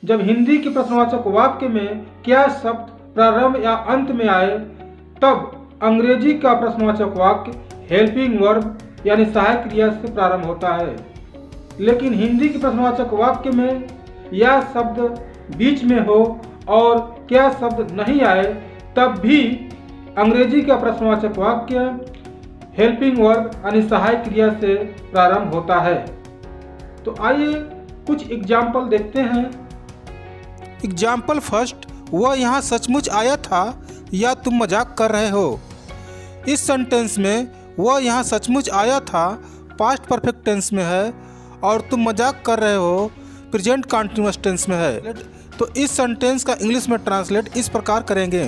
जब हिंदी के प्रश्नवाचक वाक्य में क्या शब्द प्रारंभ या अंत में आए तब अंग्रेजी का प्रश्नवाचक वाक्य हेल्पिंग वर्ब यानी सहायक क्रिया से प्रारंभ होता है। लेकिन हिंदी के प्रश्नवाचक वाक्य में या शब्द बीच में हो और क्या शब्द नहीं आए तब भी अंग्रेजी का प्रश्नवाचक वाक्य हेल्पिंग वर्ब यानी सहायक क्रिया से प्रारंभ होता है। तो आइए कुछ एग्जाम्पल देखते हैं। एग्जाम्पल फर्स्ट, वह यहाँ सचमुच आया था या तुम मजाक कर रहे हो। इस सेंटेंस में वह यहाँ सचमुच आया था पास्ट परफेक्ट टेंस में है और तुम मजाक कर रहे हो प्रेजेंट कंटीन्यूअस टेंस में है। तो इस सेंटेंस का इंग्लिश में ट्रांसलेट इस प्रकार करेंगे,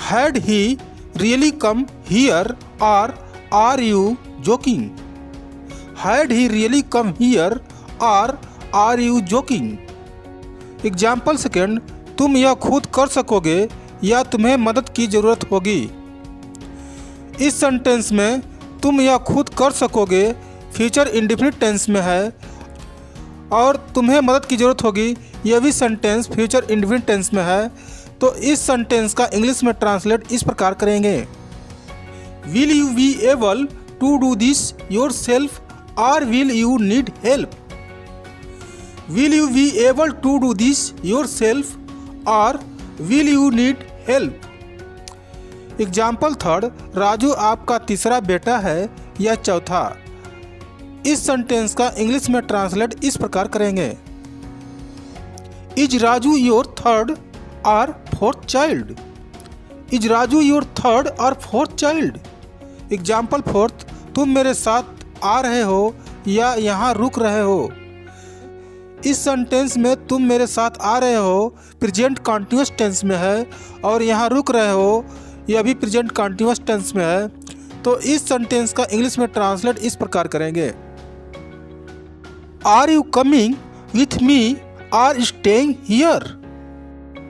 had he really come here or are you joking. Had he really come here or are you joking. Example second, तुम यह खुद कर सकोगे या तुम्हें मदद की ज़रूरत होगी। इस सेंटेंस में तुम यह खुद कर सकोगे फ्यूचर इंडेफिनिट टेंस में है और तुम्हें मदद की ज़रूरत होगी यह भी सेंटेंस फ्यूचर इंडेफिनिट टेंस में है। तो इस सेंटेंस का इंग्लिश में ट्रांसलेट इस प्रकार करेंगे, will you be able to do this yourself or will you need help. Will you be able to do this yourself or will you need help. Example third, Raju आपका तीसरा बेटा है या चौथा। इस सेंटेंस का English में translate इस प्रकार करेंगे, इज राजू योर थर्ड और fourth child. Is Raju your third और फोर्थ चाइल्ड। एग्जाम्पल फोर्थ, तुम मेरे साथ आ रहे हो या यहाँ रुक रहे हो। इस सेंटेंस में तुम मेरे साथ आ रहे हो प्रेजेंट कंटीन्यूअस टेंस में है और यहाँ रुक रहे हो यह भी प्रेजेंट कंटीन्यूअस टेंस में है। तो इस सेंटेंस का इंग्लिश में ट्रांसलेट इस प्रकार करेंगे, are you coming with me or staying here.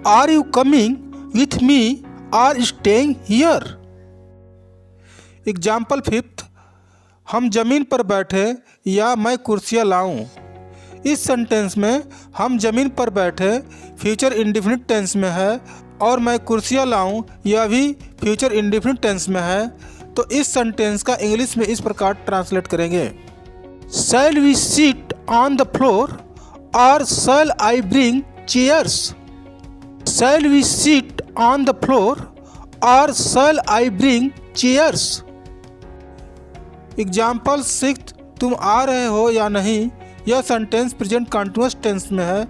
Are you coming with me or staying here. Example fifth, हम जमीन पर बैठे या मैं कुर्सियाँ लाऊं। इस सेंटेंस में हम जमीन पर बैठे फ्यूचर इंडेफिनिट टेंस में है और मैं कुर्सियाँ लाऊं यह भी फ्यूचर इंडेफिनिट टेंस में है। तो इस सेंटेंस का इंग्लिश में इस प्रकार ट्रांसलेट करेंगे, shall we sit on the floor or shall I bring chairs. Shall we sit on the floor or shall I bring chairs. Example sixth, तुम आ रहे हो या नहीं। यह सेंटेंस प्रेजेंट कंटीन्यूअस टेंस में है।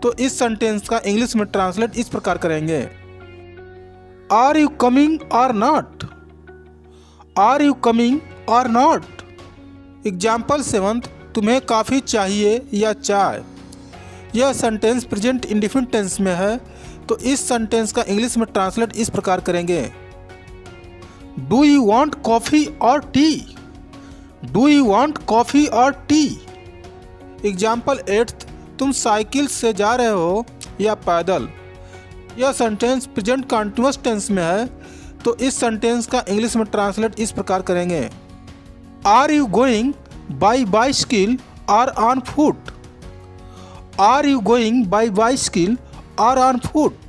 तो इस सेंटेंस का इंग्लिश में ट्रांसलेट इस प्रकार करेंगे, आर यू कमिंग और नॉट। आर यू कमिंग और नॉट। एग्जाम्पल सेवंथ, तुम्हें कॉफ़ी चाहिए या चाय। यह सेंटेंस प्रेजेंट इंडेफिनिट टेंस में है। तो इस सेंटेंस का इंग्लिश में ट्रांसलेट इस प्रकार करेंगे, डू यू वांट कॉफ़ी और T. Do you want coffee और टी। एग्जाम्पल एट्थ, तुम साइकिल से जा रहे हो या पैदल। यह सेंटेंस प्रेजेंट कंटीन्यूअस टेंस में है। तो इस सेंटेंस का इंग्लिश में ट्रांसलेट इस प्रकार करेंगे, are you going by bicycle or on foot. Are you going by bicycle or on foot.